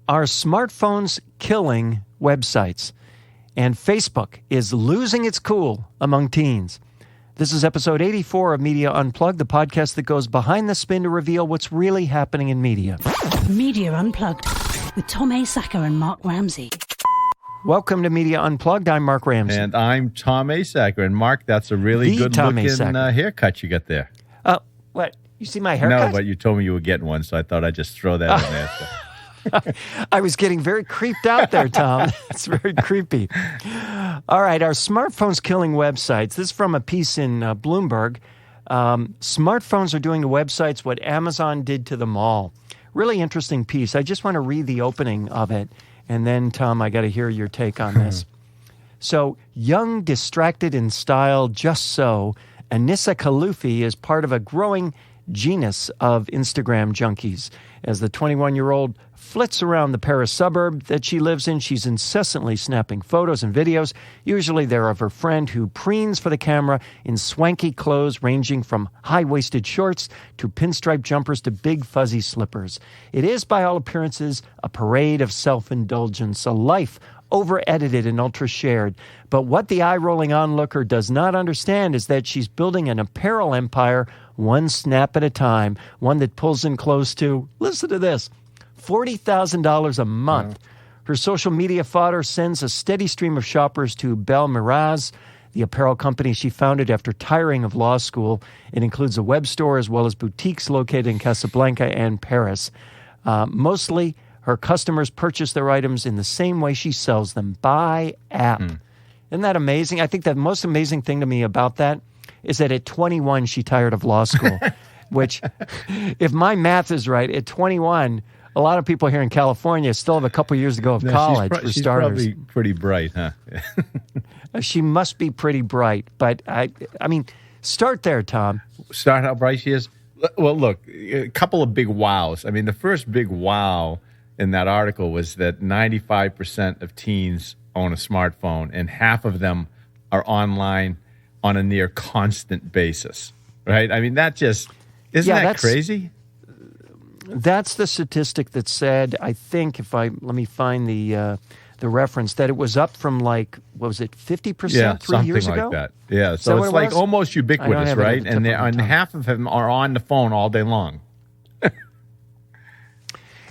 Are smartphones killing websites? And Facebook is losing its cool among teens. This is episode 84 of Media Unplugged, the podcast that goes behind the spin to reveal what's really happening in media. Media Unplugged with Tom A. Sacker and Mark Ramsey. Welcome to Media Unplugged. I'm Mark Ramsey. And I'm Tom A. Sacker. And Mark, that's a really good-looking haircut you got there. What? You see my haircut? No, but you told me you were getting one, so I thought I'd just throw that in there. I was getting very creeped out there, Tom. It's very creepy. All right, our smartphones killing websites. This is from a piece in Bloomberg. Smartphones are doing to websites what Amazon did to the mall. Really interesting piece. I just want to read the opening of it. And then, Tom, I got to hear your take on this. So, young, distracted, in style, just so, Anissa Khaloufi is part of a growing genus of Instagram junkies. As the 21-year-old flits around the Paris suburb that she lives in, she's incessantly snapping photos and videos. Usually they're of her friend who preens for the camera in swanky clothes ranging from high-waisted shorts to pinstripe jumpers to big fuzzy slippers. It is, by all appearances, a parade of self-indulgence, a life over-edited and ultra-shared. But what the eye-rolling onlooker does not understand is that she's building an apparel empire one snap at a time, one that pulls in close to, listen to this, $40,000 a month. Wow. Her social media fodder sends a steady stream of shoppers to Belle Miraz, the apparel company she founded after tiring of law school. It includes a web store as well as boutiques located in Casablanca and Paris. Mostly, her customers purchase their items in the same way she sells them, by app. Isn't that amazing? I think the most amazing thing to me about that is that at 21, she tired of law school, which, if my math is right, at 21, a lot of people here in California still have a couple years to go of college, for starters. She's probably pretty bright, huh? She must be pretty bright. But, I mean, start there, Tom. Start how bright she is? Well, look, a couple of big wows. I mean, the first big wow in that article was that 95% of teens own a smartphone, and half of them are online on a near constant basis, right? I mean, that just, isn't that crazy? That's the statistic that said, I think, let me find the reference, that it was up from like, what was it, 50% 3 years ago? Yeah, something like that. Yeah, so it's like almost ubiquitous, right? And half of them are on the phone all day long.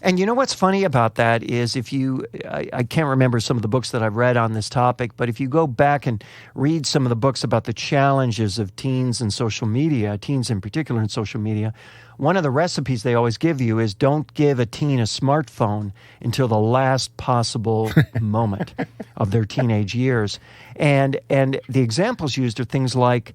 And you know what's funny about that is I can't remember some of the books that I've read on this topic, but if you go back and read some of the books about the challenges of teens and social media, teens in particular in social media, one of the recipes they always give you is don't give a teen a smartphone until the last possible moment of their teenage years. And the examples used are things like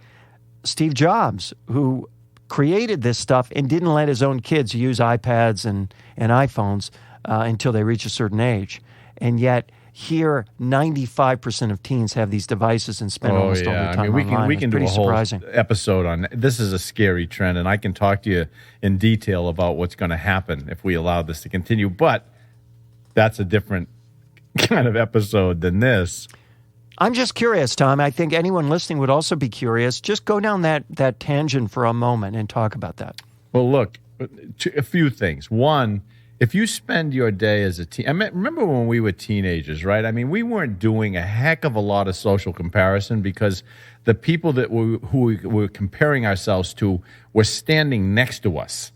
Steve Jobs, who created this stuff and didn't let his own kids use iPads and iPhones until they reach a certain age. And yet, here, 95% of teens have these devices and spend almost all their time online. We can do a whole episode on this. Is a scary trend, and I can talk to you in detail about what's going to happen if we allow this to continue. But that's a different kind of episode than this. I'm just curious, Tom. I think anyone listening would also be curious. Just go down that tangent for a moment and talk about that. Well, look, a few things. One, if you spend your day as a teen, remember when we were teenagers, right? I mean, we weren't doing a heck of a lot of social comparison because the people that who we were comparing ourselves to were standing next to us.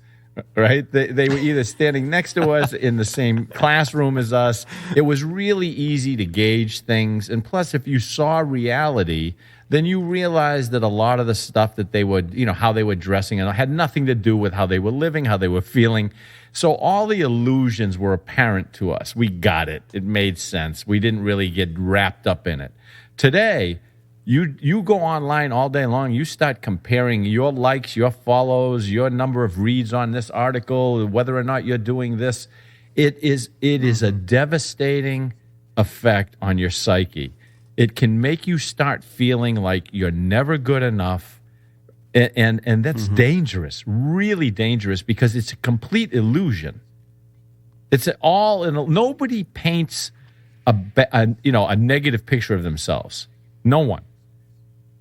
Right? They were either standing next to us in the same classroom as us. It was really easy to gauge things. And plus, if you saw reality, then you realized that a lot of the stuff that they would, how they were dressing and had nothing to do with how they were living, how they were feeling. So all the illusions were apparent to us. We got it. It made sense. We didn't really get wrapped up in it. Today, You go online all day long. You start comparing your likes, your follows, your number of reads on this article, whether or not you're doing this. It is a devastating effect on your psyche. It can make you start feeling like you're never good enough, and that's dangerous, really dangerous, because it's a complete illusion. It's nobody paints a negative picture of themselves. No one.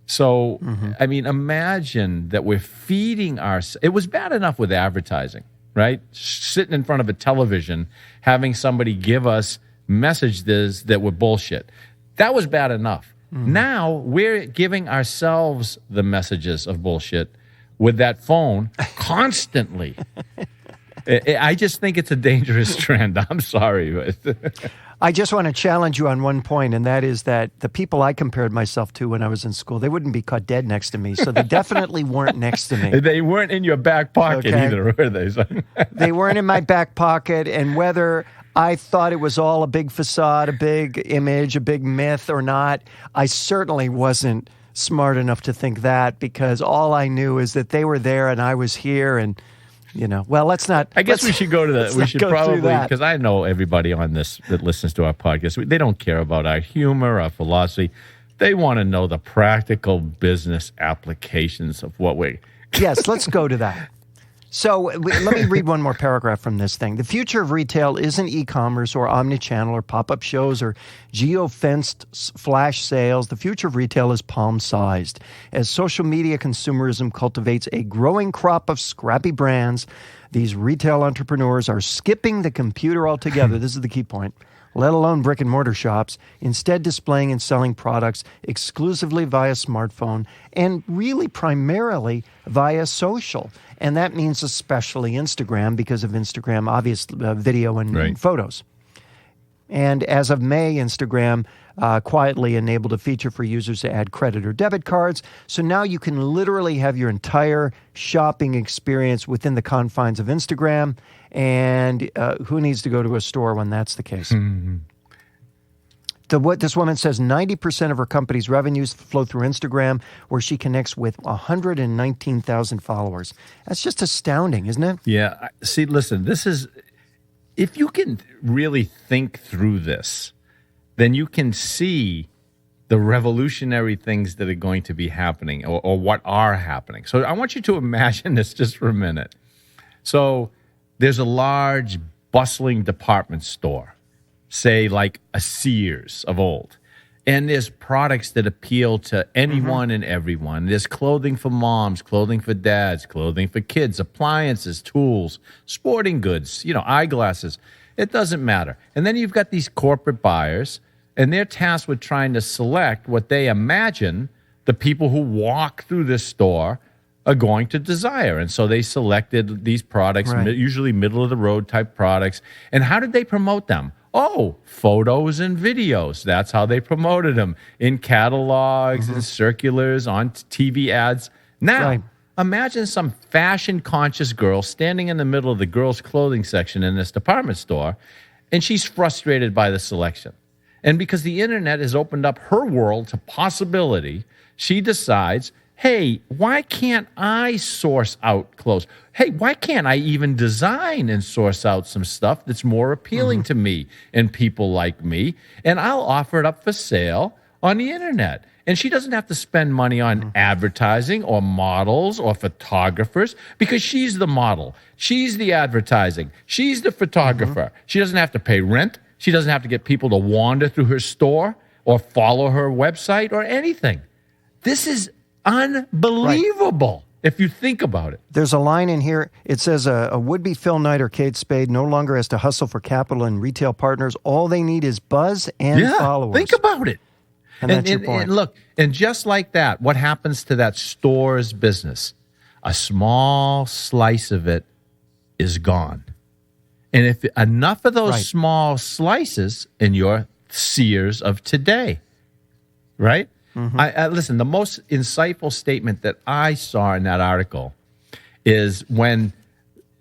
So, I mean, imagine that we're feeding it was bad enough with advertising, right? Sitting in front of a television, having somebody give us messages that were bullshit. That was bad enough. Now we're giving ourselves the messages of bullshit with that phone constantly. I just think it's a dangerous trend. I'm sorry. I just want to challenge you on one point, and that is that the people I compared myself to when I was in school, they wouldn't be caught dead next to me, so they definitely weren't next to me. They weren't in your back pocket either, were they? They weren't in my back pocket, and whether I thought it was all a big facade, a big image, a big myth or not, I certainly wasn't smart enough to think that, because all I knew is that they were there and I was here, and let's not. I guess we should go to the. We should probably, because I know everybody on this that listens to our podcast, they don't care about our humor, our philosophy. They want to know the practical business applications of what we. Yes, let's go to that. So let me read one more paragraph from this thing. The future of retail isn't e-commerce or omnichannel or pop-up shows or geo-fenced flash sales. The future of retail is palm-sized. As social media consumerism cultivates a growing crop of scrappy brands, these retail entrepreneurs are skipping the computer altogether. This is the key point. Let alone brick-and-mortar shops, instead displaying and selling products exclusively via smartphone and really primarily via social. And that means especially Instagram, because of Instagram, obvious video and photos. And as of May, Instagram quietly enabled a feature for users to add credit or debit cards. So now you can literally have your entire shopping experience within the confines of Instagram. And who needs to go to a store when that's the case? Mm-hmm. What this woman says, 90% of her company's revenues flow through Instagram, where she connects with 119,000 followers. That's just astounding, isn't it? Yeah. See, listen, this is, if you can really think through this, then you can see the revolutionary things that are going to be happening or what are happening. So I want you to imagine this just for a minute. So there's a large, bustling department store, say like a Sears of old. And there's products that appeal to anyone and everyone. There's clothing for moms, clothing for dads, clothing for kids, appliances, tools, sporting goods, eyeglasses. It doesn't matter. And then you've got these corporate buyers, and they're tasked with trying to select what they imagine the people who walk through this store are going to desire. And so they selected these products, usually middle-of-the-road type products. And how did they promote them? Oh, photos and videos. That's how they promoted them, in catalogs and circulars, on TV ads. Now, imagine some fashion-conscious girl standing in the middle of the girls' clothing section in this department store, and she's frustrated by the selection. And because the internet has opened up her world to possibility, she decides, hey, why can't I source out clothes? Hey, why can't I even design and source out some stuff that's more appealing to me and people like me? And I'll offer it up for sale on the internet. And she doesn't have to spend money on advertising or models or photographers, because she's the model. She's the advertising. She's the photographer. She doesn't have to pay rent. She doesn't have to get people to wander through her store or follow her website or anything. This is unbelievable if you think about it. There's a line in here. It says a would-be Phil Knight or Kate Spade no longer has to hustle for capital and retail partners. All they need is buzz and followers. Think about it. And that's your point. And look, and just like that, what happens to that store's business? A small slice of it is gone. And if enough of those small slices in your Sears of today, right? I listen, the most insightful statement that I saw in that article is when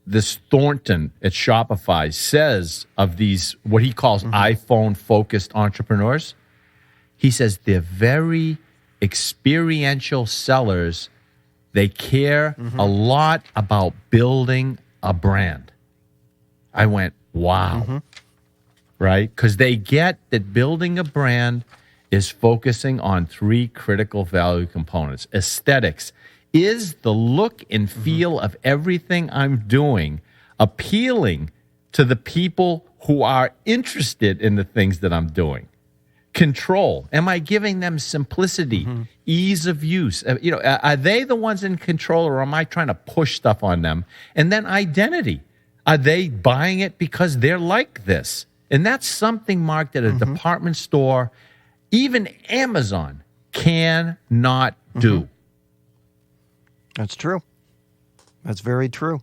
this Thornton at Shopify says of these, what he calls iPhone-focused entrepreneurs, he says they're very experiential sellers. They care a lot about building a brand. I went, wow. Right? Because they get that building a brand is focusing on three critical value components. Aesthetics. Is the look and feel of everything I'm doing appealing to the people who are interested in the things that I'm doing? Control. Am I giving them simplicity, ease of use? Are they the ones in control, or am I trying to push stuff on them? And then identity. Are they buying it because they're like this? And that's something, Mark, that a department store, even Amazon, cannot do. That's true. That's very true.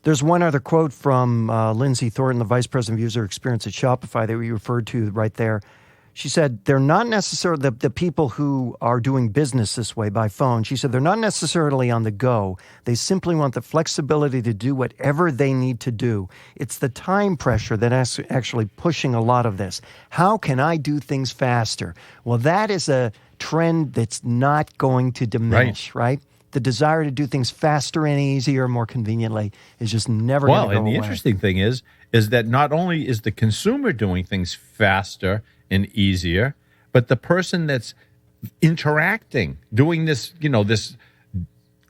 There's one other quote from Lindsay Thornton, the Vice President of User Experience at Shopify that we referred to right there. She said, they're not necessarily, the people who are doing business this way by phone, she said, they're not necessarily on the go. They simply want the flexibility to do whatever they need to do. It's the time pressure that's actually pushing a lot of this. How can I do things faster? Well, that is a trend that's not going to diminish, right? The desire to do things faster and easier, more conveniently, is just never going to go away. Well, and the interesting thing is that not only is the consumer doing things faster and easier, but the person that's interacting, doing this, this,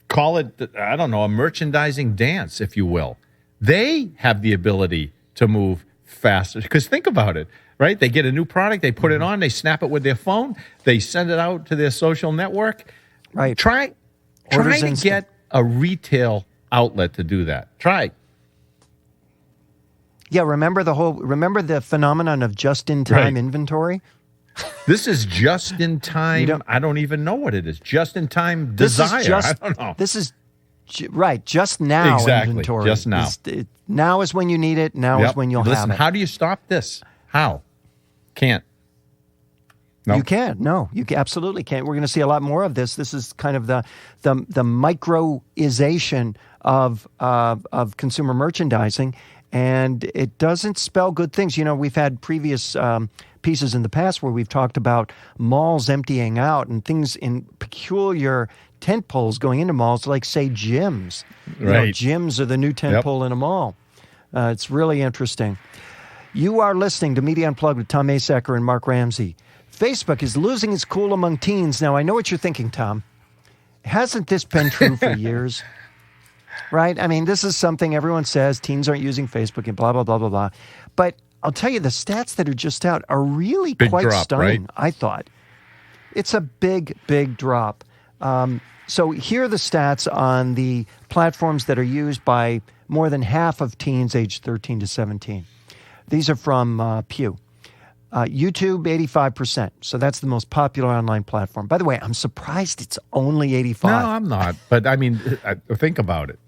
call it, I don't know, a merchandising dance, if you will. They have the ability to move faster. Because think about it, right? They get a new product, they put it on, they snap it with their phone, they send it out to their social network. Right. Try to get a retail outlet to do that. Try. Yeah, remember the phenomenon of just-in-time inventory? This is just-in-time. I don't even know what it is. Just-in-time desire. I don't know. This is just now inventory. Just now. Now is when you need it. Now is when you'll have it. How do you stop this? How? Can't. No. You can't. No, you absolutely can't. We're going to see a lot more of this. This is kind of the microization of consumer merchandising. And it doesn't spell good things. We've had previous pieces in the past where we've talked about malls emptying out and things in peculiar tent poles going into malls, like, say, gyms. Right. Gyms are the new tent pole in a mall. It's really interesting. You are listening to Media Unplugged with Tom Asacker and Mark Ramsey. Facebook is losing its cool among teens. Now, I know what you're thinking, Tom. Hasn't this been true for years? Right? I mean, this is something everyone says, teens aren't using Facebook and blah, blah, blah, blah, blah. But I'll tell you, the stats that are just out are really quite stunning, right? I thought. It's a big, big drop. So here are the stats on the platforms that are used by more than half of teens aged 13 to 17. These are from Pew. YouTube, 85%. So that's the most popular online platform. By the way, I'm surprised it's only 85. No, I'm not. But, I mean, think about it.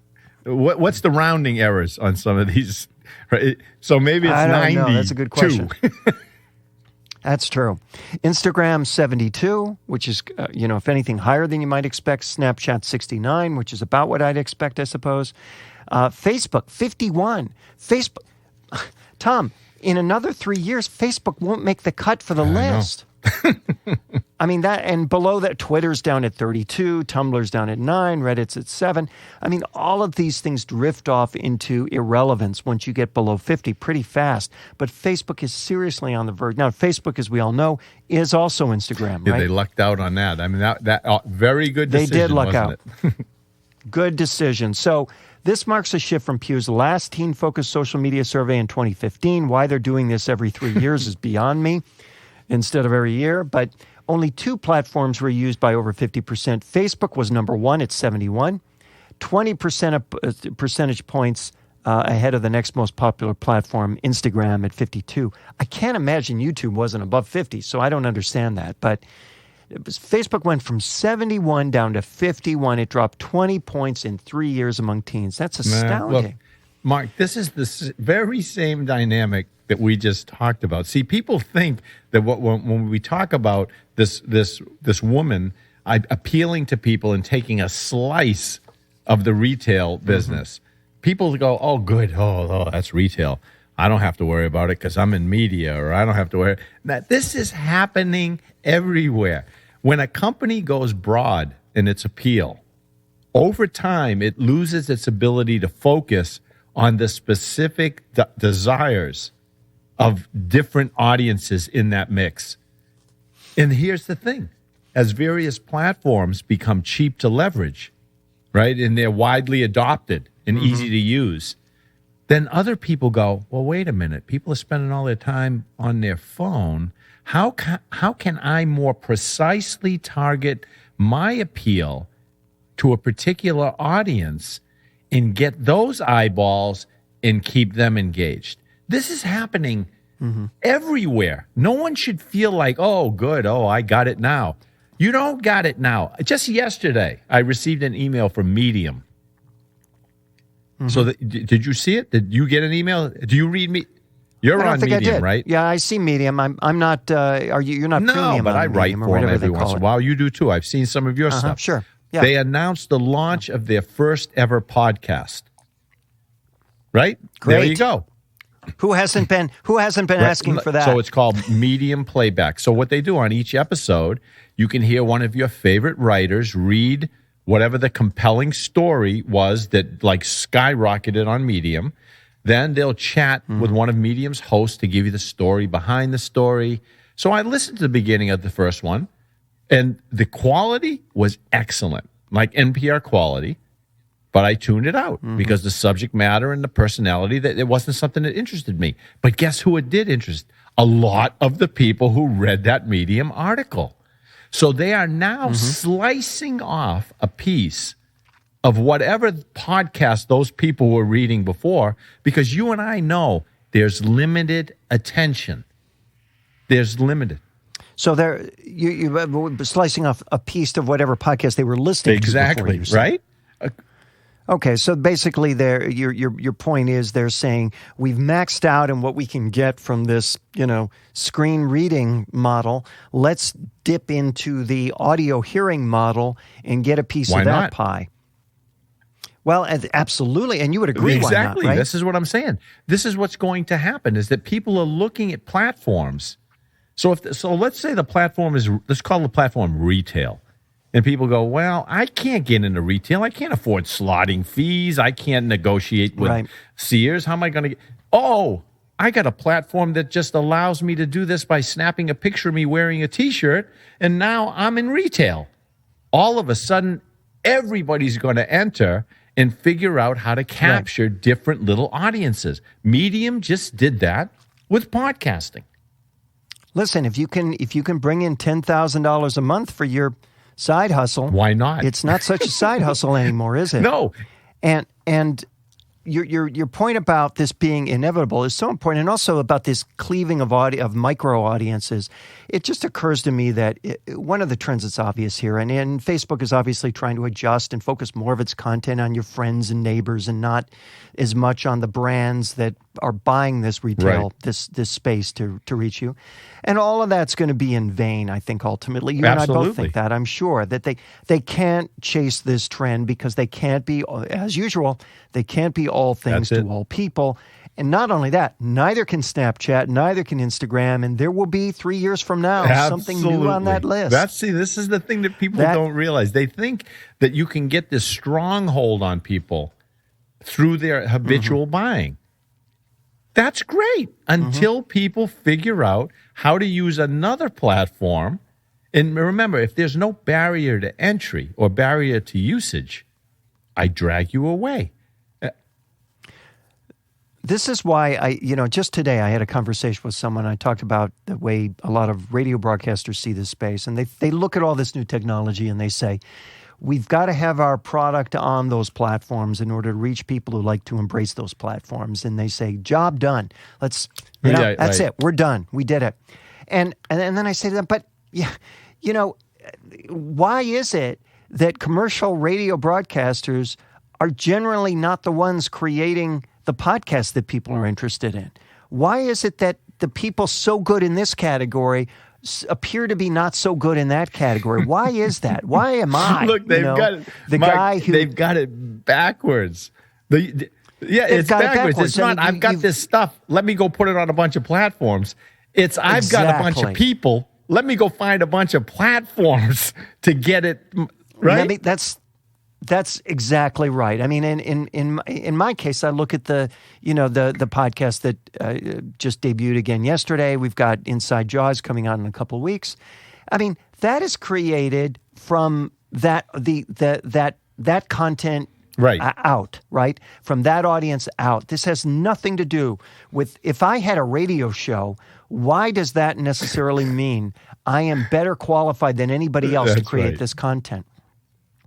What's the rounding errors on some of these? Right? So maybe it's 90. Know. That's a good question. That's true. Instagram, 72, which is, if anything, higher than you might expect. Snapchat, 69, which is about what I'd expect, I suppose. Facebook, 51. Facebook, Tom, in another 3 years, Facebook won't make the cut for the list. I mean, that, and below that, Twitter's down at 32, Tumblr's down at 9, Reddit's at 7. I mean, all of these things drift off into irrelevance once you get below 50 pretty fast. But Facebook is seriously on the verge. Now, Facebook, as we all know, is also Instagram, right? Yeah, they lucked out on that. I mean, that very good decision, they did luck out. It? Good decision. So this marks a shift from Pew's last teen-focused social media survey in 2015. Why they're doing this every 3 years is beyond me, instead of every year. But only two platforms were used by over 50%. Facebook was number one at 71, 20% percentage points ahead of the next most popular platform, Instagram, at 52. I can't imagine YouTube wasn't above 50, so I don't understand that. But Facebook went from 71 down to 51. It dropped 20 points in 3 years among teens. That's astounding. Look, Mark, this is the very same dynamic that we just talked about. See, people think that when we talk about this woman appealing to people and taking a slice of the retail business, people go, "Oh, good, oh, that's retail. I don't have to worry about it because I'm in media, or I don't have to worry." Now, this is happening everywhere. When a company goes broad in its appeal, over time it loses its ability to focus on the specific desires of different audiences in that mix. And here's the thing. As various platforms become cheap to leverage, right, and they're widely adopted and easy to use, then other people go, well, wait a minute. People are spending all their time on their phone. How can I more precisely target my appeal to a particular audience and get those eyeballs and keep them engaged. This is happening everywhere. No one should feel like, oh, good. Oh, I got it now. You don't got it now. Just yesterday, I received an email from Medium. So did you see it? Did you get an email? Do you read me? You're on Medium, right? Yeah, I see Medium. I'm not. You're not premium? No, but I write Medium, for them every once in a while. You do too. I've seen some of your stuff. Sure. Yeah. They announced the launch of their first ever podcast. Right? Great. There you go. Who hasn't been asking for that? So it's called Medium Playback. So what they do on each episode, you can hear one of your favorite writers read whatever the compelling story was that like skyrocketed on Medium. Then they'll chat with one of Medium's hosts to give you the story behind the story. So I listened to the beginning of the first one, and the quality was excellent, like NPR quality. But I tuned it out because the subject matter and the personality, that it wasn't something that interested me. But guess who it did interest? A lot of the people who read that Medium article. So they are now slicing off a piece of whatever podcast those people were reading before, because you and I know there's limited attention. There's limited. So you're slicing off a piece of whatever podcast they were listening to. Exactly, right? Okay, so basically, your point is they're saying we've maxed out on what we can get from this, screen reading model. Let's dip into the audio hearing model and get a piece of that pie. Well, absolutely, and you would agree. Exactly. Why not, right? This is what I'm saying. This is what's going to happen: is that people are looking at platforms. So let's say the platform is, let's call the platform retail. And people go, well, I can't get into retail. I can't afford slotting fees. I can't negotiate with Sears. How am I going to get? Oh, I got a platform that just allows me to do this by snapping a picture of me wearing a T-shirt, and now I'm in retail. All of a sudden, everybody's going to enter and figure out how to capture different little audiences. Medium just did that with podcasting. Listen, if you can bring in $10,000 a month for your side hustle. Why not? It's not such a side hustle anymore, is it? No. And your point about this being inevitable is so important, and also about this cleaving of micro audiences. It just occurs to me that one of the trends that's obvious here, and Facebook is obviously trying to adjust and focus more of its content on your friends and neighbors, and not as much on the brands that are buying this retail, this space to reach you. And all of that's going to be in vain, I think, ultimately. You and I both think that, I'm sure, that they can't chase this trend because they can't be, as usual, they can't be all things to all people. And not only that, neither can Snapchat, neither can Instagram, and there will be 3 years from now something new on that list. This is the thing that people don't realize. They think that you can get this stronghold on people through their habitual buying. That's great until people figure out how to use another platform. And remember, if there's no barrier to entry or barrier to usage, I drag you away. This is why just today I had a conversation with someone. I talked about the way a lot of radio broadcasters see this space, and they look at all this new technology and they say, we've got to have our product on those platforms in order to reach people who like to embrace those platforms. And they say, job done. That's it. We're done. We did it. And then I say to them, but why is it that commercial radio broadcasters are generally not the ones creating the podcasts that people are interested in? Why is it that the people so good in this category appear to be not so good in that category? Why is that? Why am I? Look, they've got it. They've got it backwards. It's backwards. It's not. I've got this stuff. Let me go put it on a bunch of platforms. It's I've got a bunch of people. Let me go find a bunch of platforms to get it right. That's exactly right. I mean, in my case, I look at the podcast that just debuted again yesterday. We've got Inside Jaws coming out in a couple of weeks. I mean, that is created from that content out, right? From that audience out. This has nothing to do with, if I had a radio show, why does that necessarily mean I am better qualified than anybody else to create this content?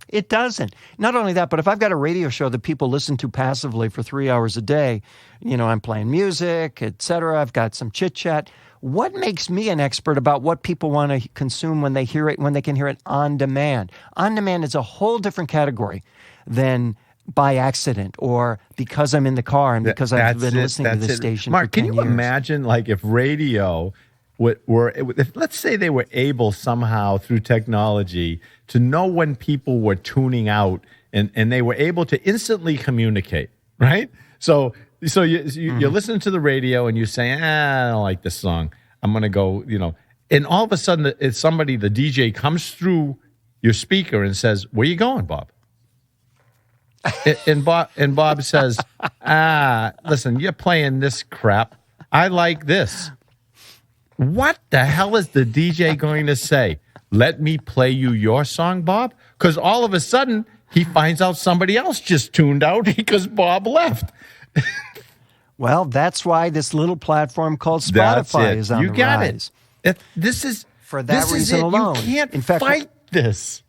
It doesn't. Not only that, but if I've got a radio show that people listen to passively for 3 hours a day, I'm playing music, etc. I've got some chit chat. What makes me an expert about what people want to consume when they hear it, when they can hear it on demand? On demand is a whole different category than by accident or because I'm in the car and because I've been listening to this station Mark, for 10 years. Can you imagine, if radio let's say they were able somehow through technology to know when people were tuning out and they were able to instantly communicate, right? So you're listening to the radio and you're saying, I don't like this song. I'm going to go, and all of a sudden the DJ comes through your speaker and says, where you going, Bob? and Bob says, listen, you're playing this crap. I like this. What the hell is the DJ going to say? Let me play you your song, Bob? Because all of a sudden he finds out somebody else just tuned out because Bob left. Well, that's why this little platform called Spotify is on the rise. This is for that reason alone. You can't fight this.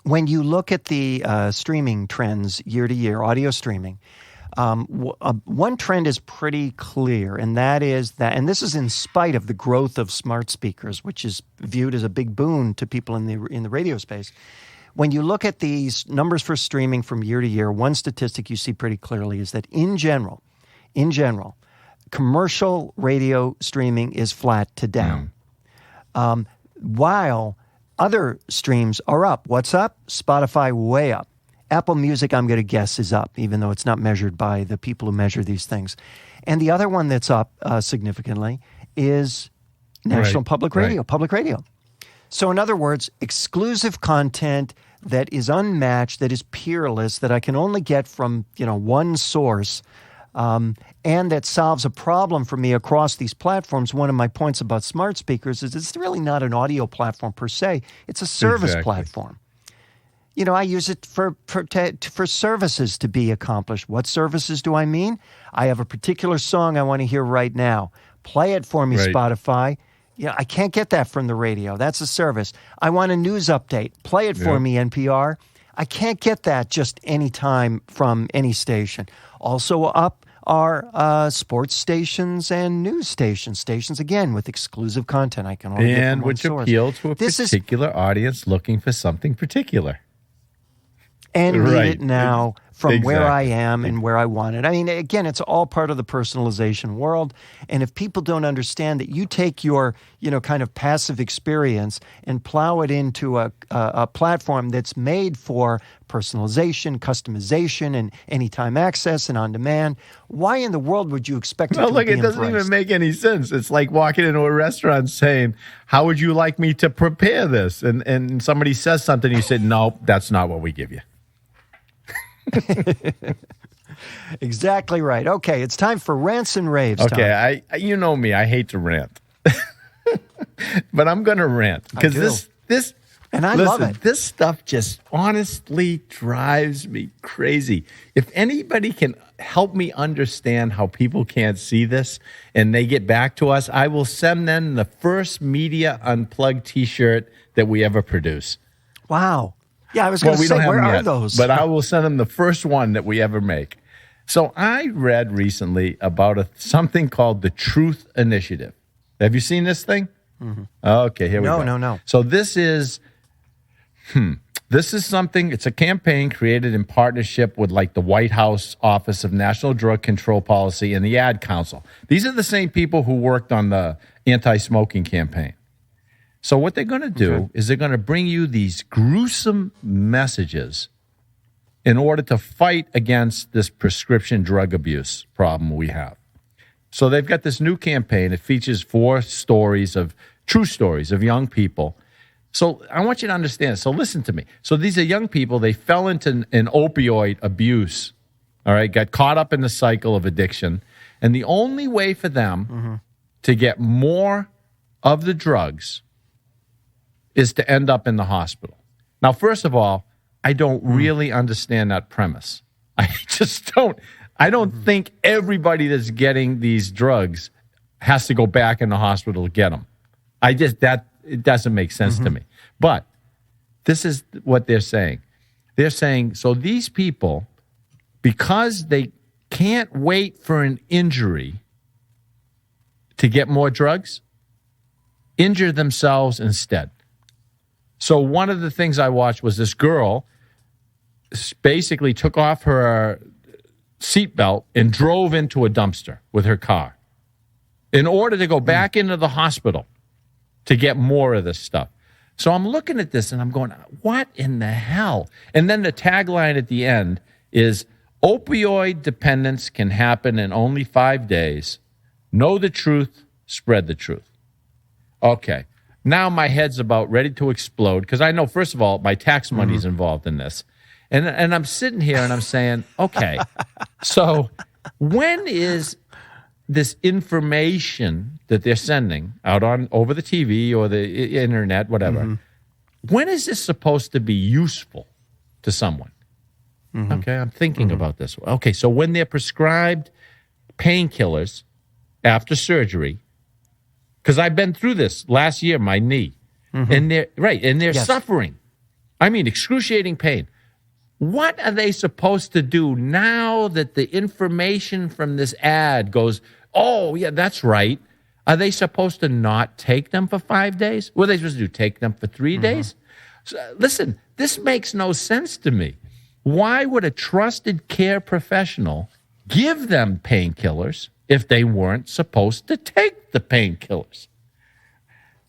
When you look at the streaming trends year to year, audio streaming, one trend is pretty clear, and that is that, and this is in spite of the growth of smart speakers, which is viewed as a big boon to people in the radio space. When you look at these numbers for streaming from year to year, one statistic you see pretty clearly is that in general, commercial radio streaming is flat to down, while other streams are up. What's up? Spotify way up. Apple Music, I'm going to guess, is up, even though it's not measured by the people who measure these things. And the other one that's up significantly is National Public Radio, Public Radio. So in other words, exclusive content that is unmatched, that is peerless, that I can only get from one source, and that solves a problem for me across these platforms. One of my points about smart speakers is it's really not an audio platform per se. It's a service platform. I use it for services to be accomplished. What services do I mean? I have a particular song I want to hear right now. Play it for me, Spotify. I can't get that from the radio. That's a service. I want a news update. Play it for me, NPR. I can't get that just any time from any station. Also up are sports stations and news stations, again, with exclusive content I can only get from one source. And which appeal to a particular audience looking for something particular. And need it now from where I am and where I want it. I mean, again, it's all part of the personalization world. And if people don't understand that you take your, kind of passive experience and plow it into a platform that's made for personalization, customization, and anytime access and on demand, why in the world would you expect it to be embraced? It doesn't even make any sense. It's like walking into a restaurant saying, how would you like me to prepare this? And somebody says something, you say, no, that's not what we give you. Exactly right. Okay, it's time for rants and raves. Okay, you know me, I hate to rant, but I'm going to rant because this and I love it. This stuff just honestly drives me crazy. If anybody can help me understand how people can't see this and they get back to us, I will send them the first Media Unplugged T-shirt that we ever produce. Wow. Yeah, I was going to say, where are those? But I will send them the first one that we ever make. So I read recently about something called the Truth Initiative. Have you seen this thing? Mm-hmm. Okay, here we go. No. So this is something, it's a campaign created in partnership with the White House Office of National Drug Control Policy and the Ad Council. These are the same people who worked on the anti-smoking campaign. So what they're going to do is they're going to bring you these gruesome messages in order to fight against this prescription drug abuse problem we have. So they've got this new campaign. It features 4 true stories of young people. So I want you to understand. So listen to me. So these are young people. They fell into an opioid abuse, all right, got caught up in the cycle of addiction. And the only way for them to get more of the drugs is to end up in the hospital. Now, first of all, I don't really understand that premise. I just don't. I don't think everybody that's getting these drugs has to go back in the hospital to get them. It doesn't make sense to me. But This is what they're saying. They're saying, so these people, because they can't wait for an injury to get more drugs, injure themselves instead. So one of the things I watched was this girl basically took off her seatbelt and drove into a dumpster with her car in order to go back into the hospital to get more of this stuff. So I'm looking at this and I'm going, what in the hell? And then the tagline at the end is, opioid dependence can happen in only 5 days. Know the truth, spread the truth. Okay. Now my head's about ready to explode because I know, first of all, my tax money's involved in this. And I'm sitting here and I'm saying, okay, so when is this information that they're sending out on over the TV or the internet, whatever, when is this supposed to be useful to someone? Okay, I'm thinking about this. Okay, so when they're prescribed painkillers after surgery, because I've been through this last year, my knee, and they're suffering. I mean, excruciating pain. What are they supposed to do now that the information from this ad goes, oh, yeah, that's right? Are they supposed to not take them for 5 days? What are they supposed to do, take them for 3 days? So, listen, this makes no sense to me. Why would a trusted care professional give them painkillers if they weren't supposed to take the painkillers?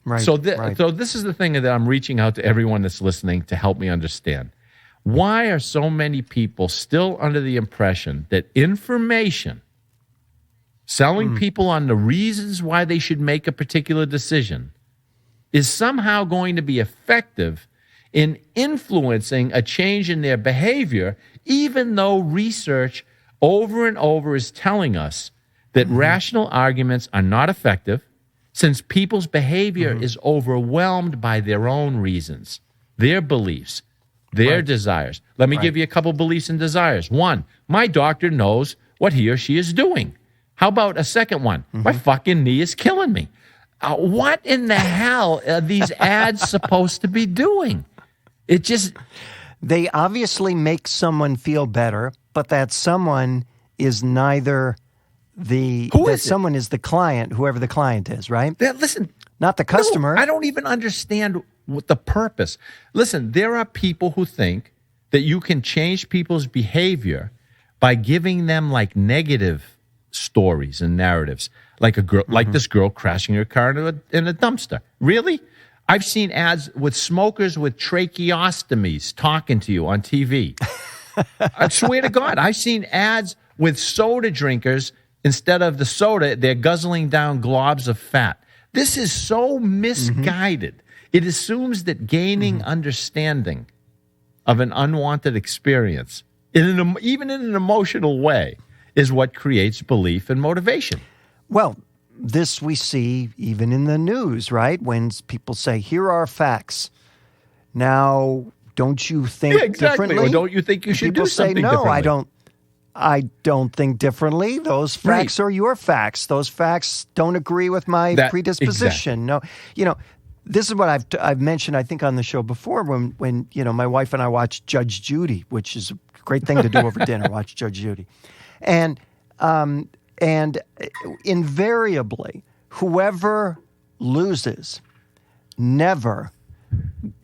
Right. So this is the thing that I'm reaching out to everyone that's listening to help me understand. Why are so many people still under the impression that information, selling people on the reasons why they should make a particular decision, is somehow going to be effective in influencing a change in their behavior, even though research over and over is telling us that rational arguments are not effective since people's behavior is overwhelmed by their own reasons, their beliefs, their desires. Let me give you a couple beliefs and desires. One, my doctor knows what he or she is doing. How about a second one? My fucking knee is killing me. What in the hell are these ads supposed to be doing? It just... They obviously make someone feel better, but that someone is neither the... Who is it? Someone is the client, whoever the client is, right? Listen... Not the customer. No, I don't even understand what the purpose. Listen, there are people who think that you can change people's behavior by giving them like negative stories and narratives, like a girl, like this girl crashing her car in a dumpster. Really? I've seen ads with smokers with tracheostomies talking to you on TV. I swear to God, I've seen ads with soda drinkers. Instead of the soda, they're guzzling down globs of fat. This is so misguided. It assumes that gaining understanding of an unwanted experience, even in an emotional way, is what creates belief and motivation. Well, this we see even in the news, right? When people say, here are facts. Now, don't you think differently? Or don't you think you should do something differently? People say, no, I don't think differently. Those facts are your facts. Those facts don't agree with my predisposition. Exactly. No, this is what I've mentioned, I think, on the show before when my wife and I watched Judge Judy, which is a great thing to do over dinner, watch Judge Judy. And invariably, whoever loses never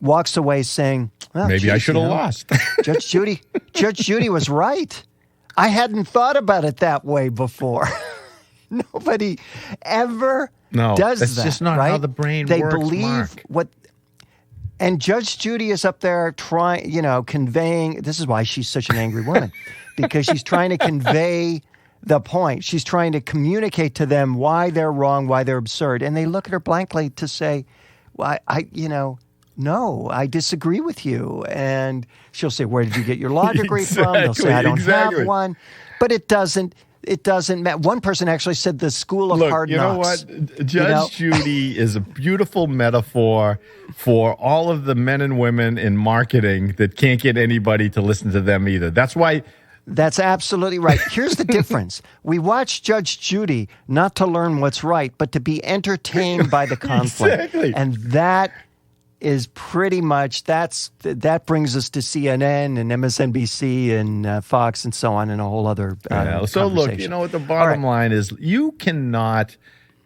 walks away saying, well, maybe I should have lost. Judge Judy was right. I hadn't thought about it that way before. Nobody ever does that. That's just not right? how the brain they works, believe Mark. what. And Judge Judy is up there trying, conveying. This is why she's such an angry woman, because she's trying to convey the point. She's trying to communicate to them why they're wrong, why they're absurd, and they look at her blankly to say, "Well, no, I disagree with you." And she'll say, "Where did you get your law degree from?" They'll say, "I don't have one." But it doesn't matter. One person actually said the School of Hard Knocks. You know what? Judge Judy is a beautiful metaphor for all of the men and women in marketing that can't get anybody to listen to them either. That's why... That's absolutely right. Here's the difference. We watch Judge Judy not to learn what's right, but to be entertained by the conflict. Exactly. And that is pretty much that brings us to CNN and MSNBC and Fox and so on and a whole other So look, conversation. what the bottom line is, you cannot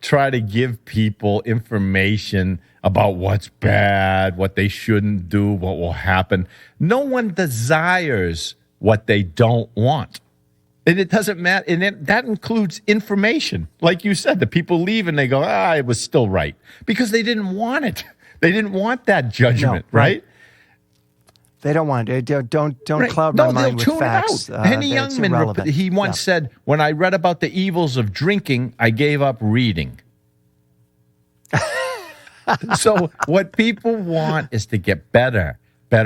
try to give people information about what's bad, what they shouldn't do, what will happen. No one desires what they don't want. And it doesn't matter. And that includes information. Like you said, the people leave and they go, it was still right. Because they didn't want it. They didn't want that judgment, right? They don't want it. Don't Right. cloud my mind with facts. Henny Youngman, he once said, when I read about the evils of drinking, I gave up reading. So what people want is to get better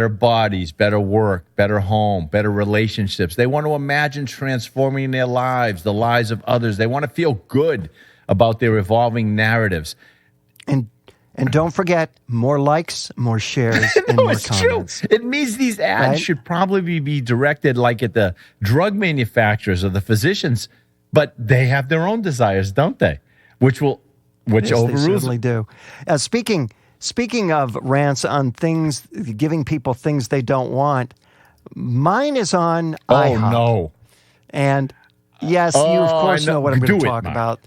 bodies, better work, better home, better relationships. They want to imagine transforming their lives, the lives of others. They want to feel good about their evolving narratives. And don't forget, more likes, more shares, and more comments. True. It means these ads should probably be directed like at the drug manufacturers or the physicians, but they have their own desires, don't they? Which Yes, overrules. They certainly do. Speaking of rants on things, giving people things they don't want, mine is on IHOP. Oh, no. And yes, you of course know what I'm going to talk about.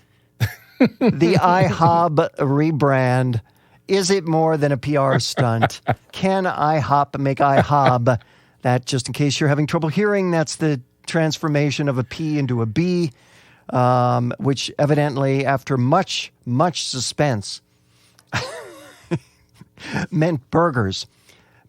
The IHOP rebrand. Is it more than a PR stunt? Can IHOP make IHOB? That, just in case you're having trouble hearing, that's the transformation of a P into a B, which evidently, after much suspense, meant burgers.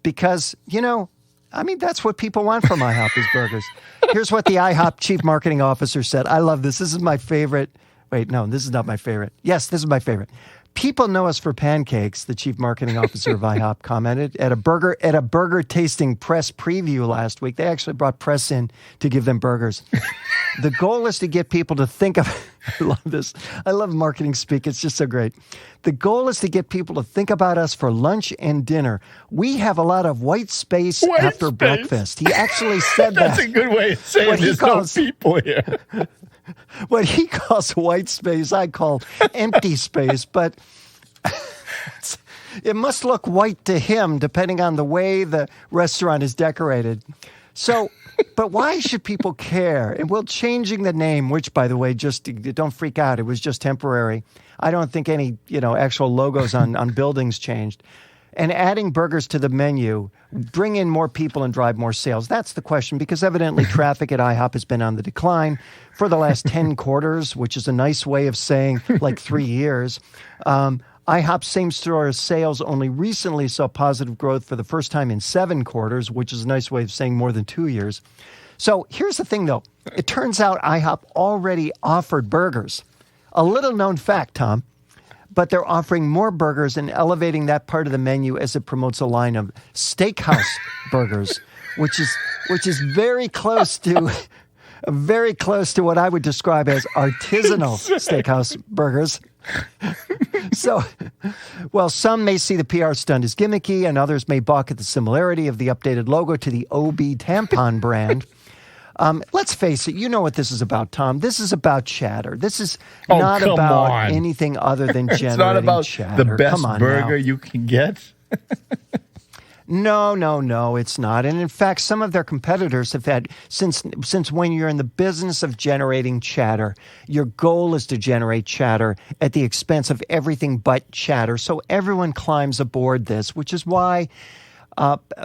Because, that's what people want from IHOP is burgers. Here's what the IHOP chief marketing officer said. I love this. This is my favorite. Wait, no, this is not my favorite. Yes, this is my favorite. People know us for pancakes, the chief marketing officer of IHOP commented at a burger tasting press preview last week. They actually brought press in to give them burgers. The goal is to get people to think of I love this. I love marketing speak. It's just so great. The goal is to get people to think about us for lunch and dinner. We have a lot of white space after breakfast. He actually said That's a good way of saying there's no people here. What he calls white space, I call empty space, but it must look white to him depending on the way the restaurant is decorated. So, but why should people care? And well, changing the name, which, by the way, just don't freak out. It was just temporary. I don't think any, actual logos on buildings changed. And adding burgers to the menu, bring in more people and drive more sales. That's the question, because evidently traffic at IHOP has been on the decline for the last 10 quarters, which is a nice way of saying like 3 years. IHOP same-store sales only recently saw positive growth for the first time in 7 quarters, which is a nice way of saying more than 2 years. So here's the thing, though. It turns out IHOP already offered burgers. A little-known fact, Tom. But they're offering more burgers and elevating that part of the menu as it promotes a line of steakhouse burgers, which is very close to what I would describe as artisanal steakhouse burgers. So, well, some may see the PR stunt as gimmicky, and others may balk at the similarity of the updated logo to the OB tampon brand. Let's face it, you know what this is about, Tom. This is about chatter. This is not about anything other than generating It's not about chatter. The best burger you can get. No, it's not. And in fact, some of their competitors have had, since when you're in the business of generating chatter, your goal is to generate chatter at the expense of everything but chatter. So everyone climbs aboard this, which is why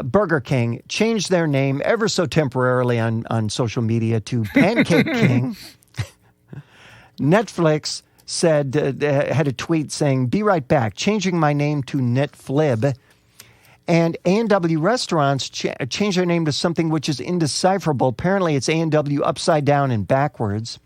Burger King changed their name ever so temporarily on social media to Pancake King. Netflix said, had a tweet saying, "Be right back, changing my name to Netflib." And A&W Restaurants changed their name to something which is indecipherable. Apparently, it's A&W upside down and backwards.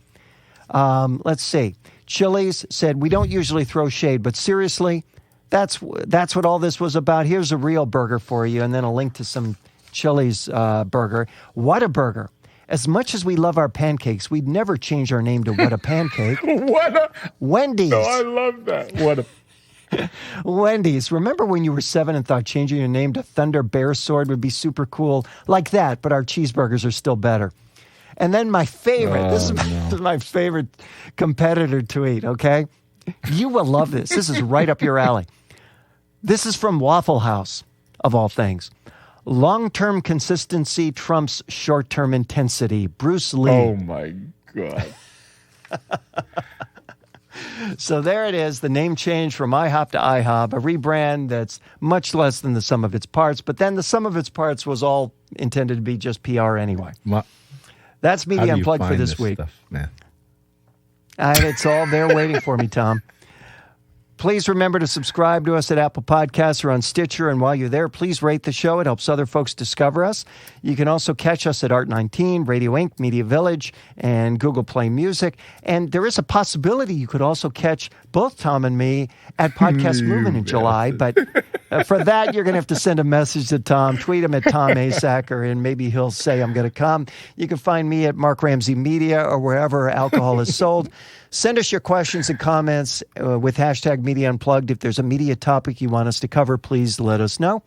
Let's see. Chili's said, "We don't usually throw shade, but seriously, that's what all this was about. Here's a real burger for you," and then a link to some Chili's burger. What a burger. As much as we love our pancakes, we'd never change our name to What a Pancake. Wendy's. No, I love that. Wendy's. Remember when you were 7 and thought changing your name to Thunder Bear Sword would be super cool? Like that, but our cheeseburgers are still better. And then my favorite, this is my favorite competitor tweet, okay? You will love this. This is right up your alley. This is from Waffle House, of all things. Long-term consistency trumps short-term intensity. Bruce Lee. Oh, my God. So there it is, the name change from IHOP to IHOP, a rebrand that's much less than the sum of its parts, but then the sum of its parts was all intended to be just PR anyway. That's Media Unplugged for this week. Stuff, man? And it's all there waiting for me, Tom. Please remember to subscribe to us at Apple Podcasts or on Stitcher. And while you're there, please rate the show. It helps other folks discover us. You can also catch us at Art19, Radio Inc., Media Village, and Google Play Music. And there is a possibility you could also catch both Tom and me at Podcast Movement in July. But for that, you're going to have to send a message to Tom. Tweet him at Tom Asacker, and maybe he'll say, I'm going to come. You can find me at Mark Ramsey Media or wherever alcohol is sold. Send us your questions and comments with hashtag Media Unplugged. If there's a media topic you want us to cover, please let us know.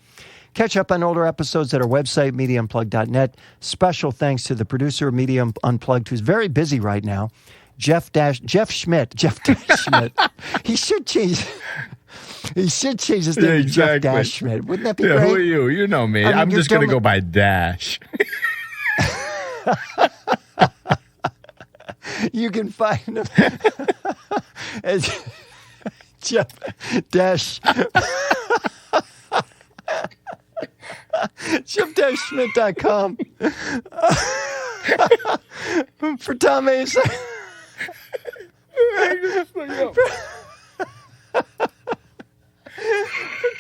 Catch up on older episodes at our website, MediaUnplugged.net. Special thanks to the producer of Media Unplugged, who's very busy right now, Jeff Schmidt. He should change his name to Jeff Schmidt. Wouldn't that be great? Who are you? You know me. I'm just going to go by Dash. You can find him as Jeff Dash. Jeff-Schmidt.com. For Tom Ace. For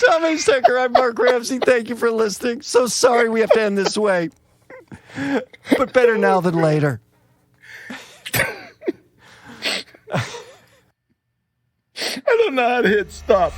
Tom Asacker, I'm Mark Ramsey. Thank you for listening. So sorry we have to end this way. But better now than later. I don't know how to hit stop.